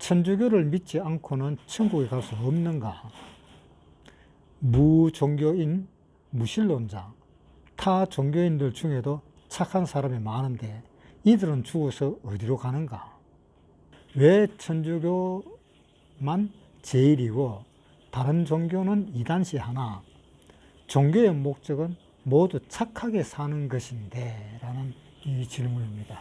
천주교를 믿지 않고는 천국에 갈 수 없는가? 무종교인, 무신론자, 타 종교인들 중에도 착한 사람이 많은데 이들은 죽어서 어디로 가는가? 왜 천주교만 제일이고 다른 종교는 이단시하나? 종교의 목적은 모두 착하게 사는 것인데 라는 이 질문입니다.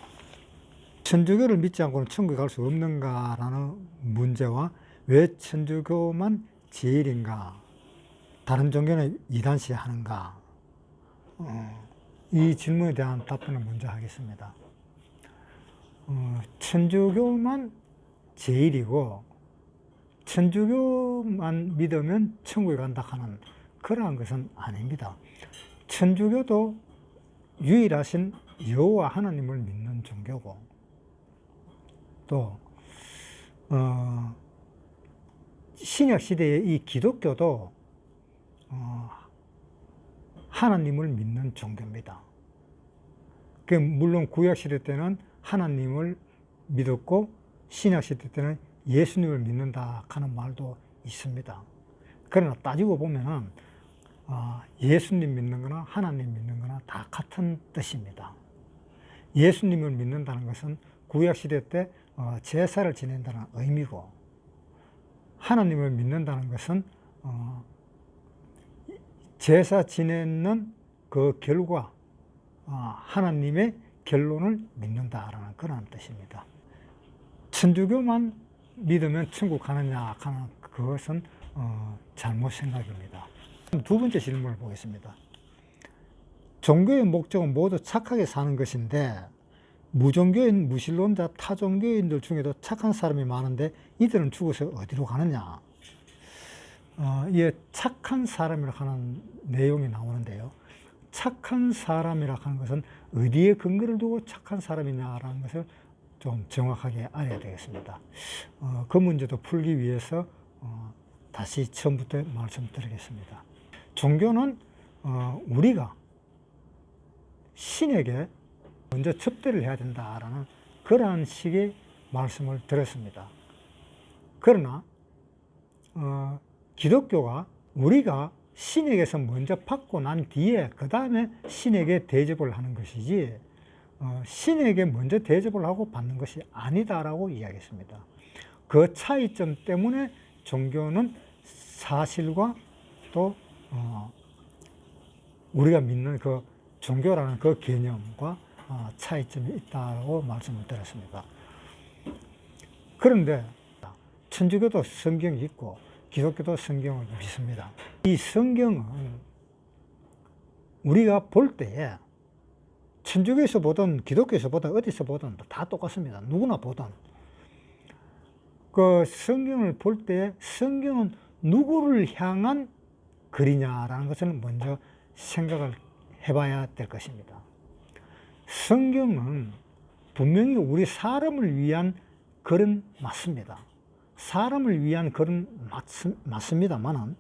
천주교를 믿지 않고는 천국에 갈 수 없는가라는 문제와 왜 천주교만 제일인가, 다른 종교는 이단시하는가, 이 질문에 대한 답변을 먼저 하겠습니다. 천주교만 제일이고 천주교만 믿으면 천국에 간다 하는 그러한 것은 아닙니다. 천주교도 유일하신 여호와 하나님을 믿는 종교고, 또 신약 시대의 이 기독교도 하나님을 믿는 종교입니다. 물론 구약 시대 때는 하나님을 믿었고 신약 시대 때는 예수님을 믿는다 하는 말도 있습니다. 그러나 따지고 보면은 예수님 믿는 거나 하나님 믿는 거나 다 같은 뜻입니다. 예수님을 믿는다는 것은 구약 시대 때 제사를 지낸다는 의미고, 하나님을 믿는다는 것은 제사 지내는 그 결과, 하나님의 결론을 믿는다라는 그런 뜻입니다. 천주교만 믿으면 천국 가느냐 하는 그것은 잘못 생각입니다. 두 번째 질문을 보겠습니다. 종교의 목적은 모두 착하게 사는 것인데 무종교인, 무신론자, 타종교인들 중에도 착한 사람이 많은데 이들은 죽어서 어디로 가느냐? 이게 착한 사람이라 하는 내용이 나오는데요. 착한 사람이라 하는 것은 어디에 근거를 두고 착한 사람이냐라는 것을 좀 정확하게 알아야 되겠습니다. 그 문제도 풀기 위해서 다시 처음부터 말씀드리겠습니다. 종교는 우리가 신에게 먼저 접대를 해야 된다라는 그러한 식의 말씀을 드렸습니다. 그러나 기독교가 우리가 신에게서 먼저 받고 난 뒤에 그 다음에 신에게 대접을 하는 것이지 신에게 먼저 대접을 하고 받는 것이 아니다라고 이야기했습니다. 그 차이점 때문에 종교는 사실과 또 우리가 믿는 그 종교라는 그 개념과 차이점이 있다고 말씀을 드렸습니다. 그런데 천주교도 성경이 있고 기독교도 성경을 믿습니다. 이 성경은 우리가 볼 때에 천주교에서 보든 기독교에서 보든 어디서 보든 다 똑같습니다. 누구나 보든. 그 성경을 볼 때 성경은 누구를 향한 글이냐라는 것을 먼저 생각을 해봐야 될 것입니다. 성경은 분명히 우리 사람을 위한 글은 맞습니다. 사람을 위한 글은 맞습니다만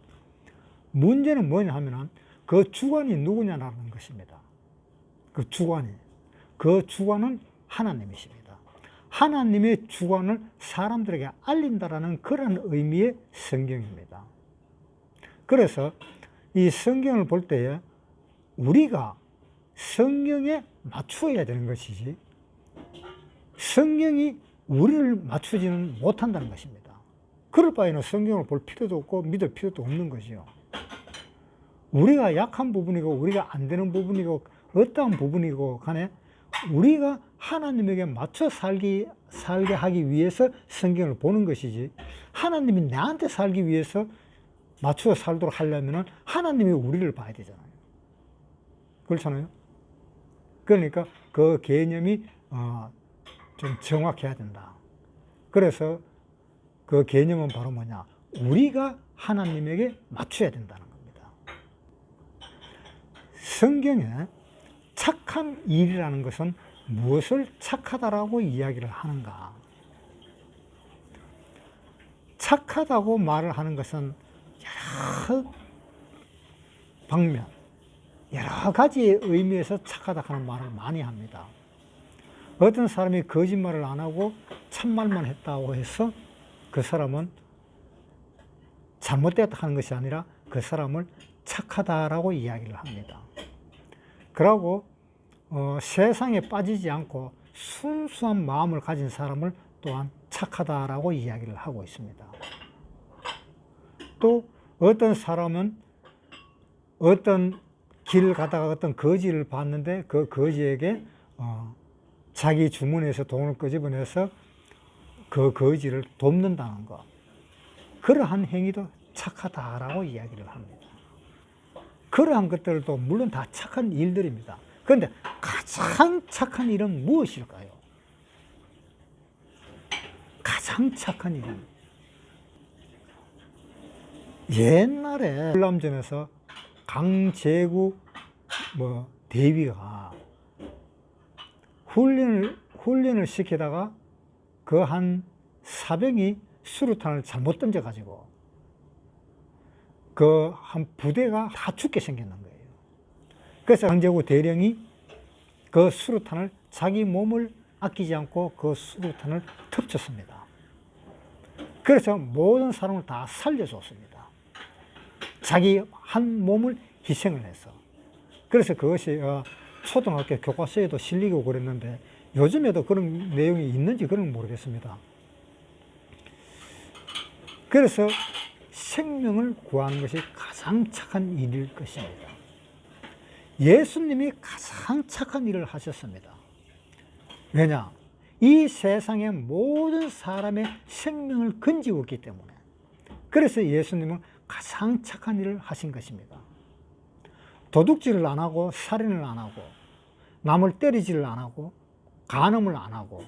문제는 뭐냐 하면 그 주관이 누구냐라는 것입니다. 그 주관은 하나님이십니다. 하나님의 주관을 사람들에게 알린다라는 그런 의미의 성경입니다. 그래서 이 성경을 볼 때에 우리가 성경에 맞추어야 되는 것이지 성경이 우리를 맞추지는 못한다는 것입니다. 그럴 바에는 성경을 볼 필요도 없고 믿을 필요도 없는 것이요. 우리가 약한 부분이고 우리가 안 되는 부분이고 어떠한 부분이고 간에 우리가 하나님에게 맞춰 살게 하기 위해서 성경을 보는 것이지 하나님이 나한테 살기 위해서 맞춰 살도록 하려면 하나님이 우리를 봐야 되잖아요. 그렇잖아요. 그러니까 그 개념이 좀 정확해야 된다. 그래서 그 개념은 바로 뭐냐? 우리가 하나님에게 맞춰야 된다는 겁니다. 성경에 착한 일이라는 것은 무엇을 착하다라고 이야기를 하는가? 착하다고 말을 하는 것은 여러 방면, 여러 가지의 의미에서 착하다 하는 말을 많이 합니다. 어떤 사람이 거짓말을 안 하고 참말만 했다고 해서 그 사람은 잘못되었다 하는 것이 아니라 그 사람을 착하다라고 이야기를 합니다. 그러고 세상에 빠지지 않고 순수한 마음을 가진 사람을 또한 착하다라고 이야기를 하고 있습니다. 또 어떤 사람은 어떤 길을 가다가 어떤 거지를 봤는데 그 거지에게 자기 주머니에서 돈을 끄집어내서 그 거지를 돕는다는 것, 그러한 행위도 착하다라고 이야기를 합니다. 그러한 것들도 물론 다 착한 일들입니다. 그런데 가장 착한 일은 무엇일까요? 가장 착한 일은 옛날에 전에서 강제구 대위가 훈련을 시키다가 그 한 사병이 수류탄을 잘못 던져가지고 그 한 부대가 다 죽게 생겼는 거예요. 그래서 강제구 대령이 그 수류탄을 자기 몸을 아끼지 않고 그 수류탄을 덮쳤습니다. 그래서 모든 사람을 다 살려줬습니다. 자기 한 몸을 희생을 해서. 그래서 그것이 초등학교 교과서에도 실리고 그랬는데 요즘에도 그런 내용이 있는지 그런 모르겠습니다. 그래서 생명을 구하는 것이 가장 착한 일일 것입니다. 예수님이 가장 착한 일을 하셨습니다. 왜냐? 이 세상의 모든 사람의 생명을 건지고 있기 때문에. 그래서 예수님은 가장 착한 일을 하신 것입니다. 도둑질을 안 하고 살인을 안 하고 남을 때리지를 안 하고 간음을 안 하고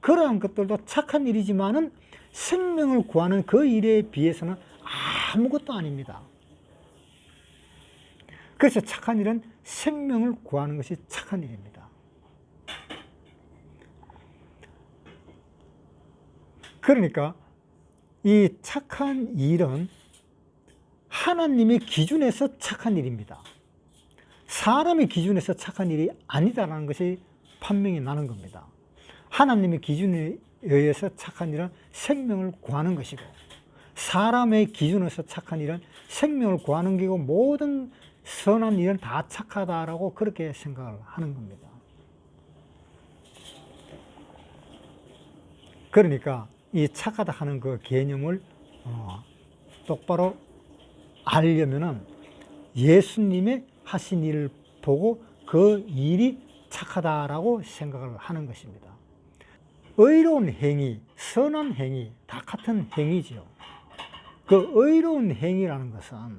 그러한 것들도 착한 일이지만은 생명을 구하는 그 일에 비해서는 아무것도 아닙니다. 그래서 착한 일은 생명을 구하는 것이 착한 일입니다. 그러니까 이 착한 일은 하나님의 기준에서 착한 일입니다. 사람의 기준에서 착한 일이 아니다라는 것이 판명이 나는 겁니다. 하나님의 기준에 의해서 착한 일은 생명을 구하는 것이고 사람의 기준에서 착한 일은 생명을 구하는 것이고 모든 선한 일은 다 착하다라고 그렇게 생각을 하는 겁니다. 그러니까 이 착하다 하는 그 개념을 똑바로 알려면은 예수님의 하신 일을 보고 그 일이 착하다라고 생각을 하는 것입니다. 의로운 행위, 선한 행위 다 같은 행위지요. 그 의로운 행위라는 것은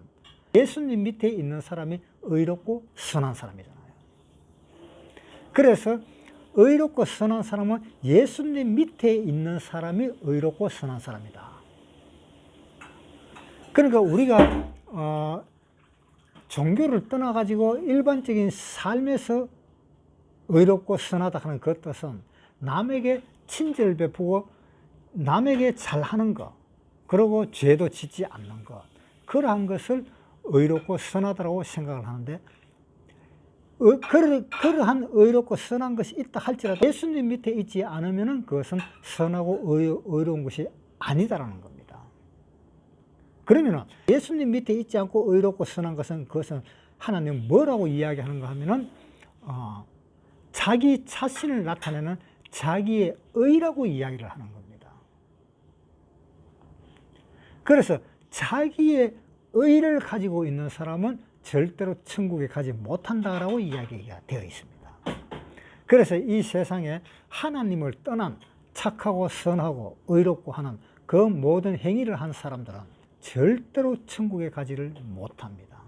예수님 밑에 있는 사람이 의롭고 선한 사람이잖아요. 그래서 의롭고 선한 사람은 예수님 밑에 있는 사람이 의롭고 선한 사람이다. 그러니까 우리가 종교를 떠나가지고 일반적인 삶에서 의롭고 선하다 하는 그 뜻은 남에게 친절을 베푸고 남에게 잘하는 것, 그리고 죄도 짓지 않는 것, 그러한 것을 의롭고 선하다고 생각을 하는데 그러한 의롭고 선한 것이 있다 할지라도 예수님 밑에 있지 않으면 그것은 선하고 의로운 것이 아니다라는 겁니다. 그러면 예수님 밑에 있지 않고 의롭고 선한 것은 그것은 하나님 뭐라고 이야기하는가 하면은 자기 자신을 나타내는 자기의 의라고 이야기를 하는 겁니다. 그래서 자기의 의를 가지고 있는 사람은 절대로 천국에 가지 못한다라고 이야기가 되어 있습니다. 그래서 이 세상에 하나님을 떠난 착하고 선하고 의롭고 하는 그 모든 행위를 한 사람들은 절대로 천국에 가지를 못합니다.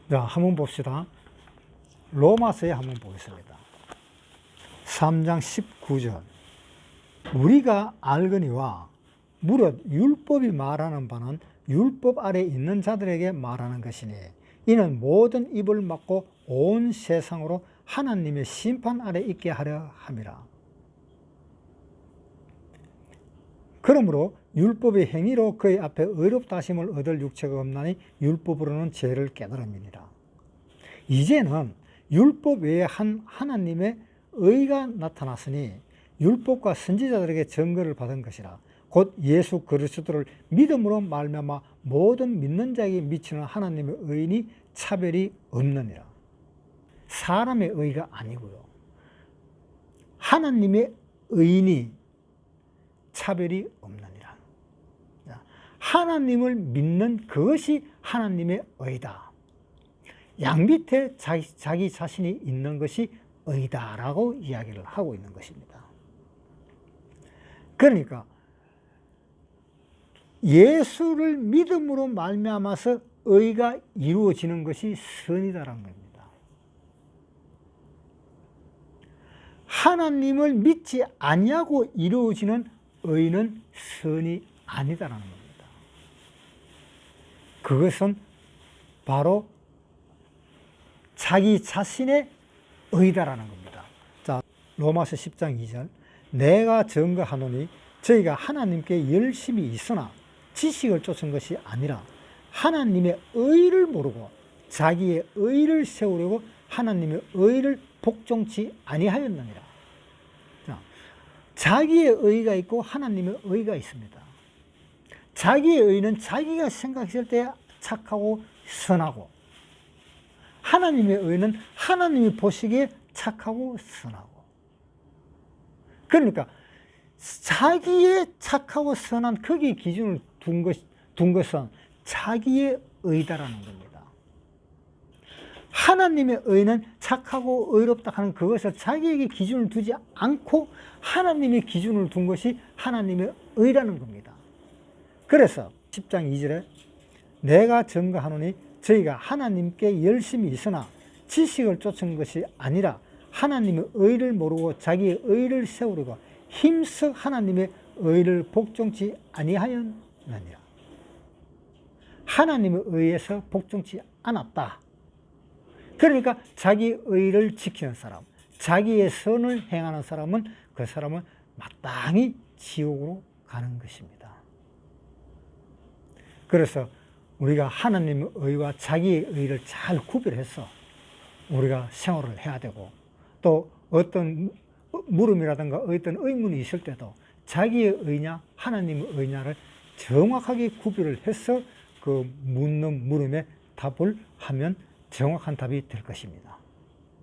자, 한번 봅시다. 로마서에 한번 보겠습니다. 3장 19절. 우리가 알거니와 무릇 율법이 말하는 바는 율법 아래 있는 자들에게 말하는 것이니 이는 모든 입을 막고 온 세상으로 하나님의 심판 아래 있게 하려 함이라. 그러므로 율법의 행위로 그의 앞에 의롭다 하심을 얻을 육체가 없나니 율법으로는 죄를 깨달음이니라. 이제는 율법 외에 한 하나님의 의가 나타났으니 율법과 선지자들에게 증거를 받은 것이라. 곧 예수 그리스도를 믿음으로 말미암아 모든 믿는 자에게 미치는 하나님의 의인이 차별이 없느니라. 사람의 의가 아니고요, 하나님의 의인이 차별이 없느니라. 하나님을 믿는 그것이 하나님의 의다. 양밑에 자기 자신이 있는 것이 의다라고 이야기를 하고 있는 것입니다. 그러니까 예수를 믿음으로 말미암아서 의가 이루어지는 것이 선이다라는 겁니다. 하나님을 믿지 아니하고 이루어지는 의는 선이 아니다라는 겁니다. 그것은 바로 자기 자신의 의다라는 겁니다. 자, 로마서 10장 2절. 내가 증거하노니 저희가 하나님께 열심히 있으나 지식을 쫓은 것이 아니라 하나님의 의를 모르고 자기의 의를 세우려고 하나님의 의를 복종치 아니하였느니라. 자, 자기의 의가 있고 하나님의 의가 있습니다. 자기의 의는 자기가 생각했을 때 착하고 선하고, 하나님의 의는 하나님이 보시기에 착하고 선하고. 그러니까 자기의 착하고 선한 거기에 기준을 둔 것은 자기의 의다라는 겁니다. 하나님의 의는 착하고 의롭다 하는 그것을 자기에게 기준을 두지 않고 하나님의 기준을 둔 것이 하나님의 의라는 겁니다. 그래서 10장 2절에 내가 증거하노니 저희가 하나님께 열심히 있으나 지식을 쫓은 것이 아니라 하나님의 의를 모르고 자기의 의를 세우려고 힘써 하나님의 의를 복종치 아니하였느니라. 하나님의 의에서 복종치 않았다. 그러니까 자기 의를 지키는 사람, 자기의 선을 행하는 사람은 그 사람은 마땅히 지옥으로 가는 것입니다. 그래서 우리가 하나님의 의와 자기의 의를 잘 구별해서 우리가 생활을 해야 되고, 또 어떤 물음이라든가 어떤 의문이 있을 때도 자기의 의냐 하나님의 의냐를 정확하게 구별을 해서 그 묻는 물음에 답을 하면 정확한 답이 될 것입니다.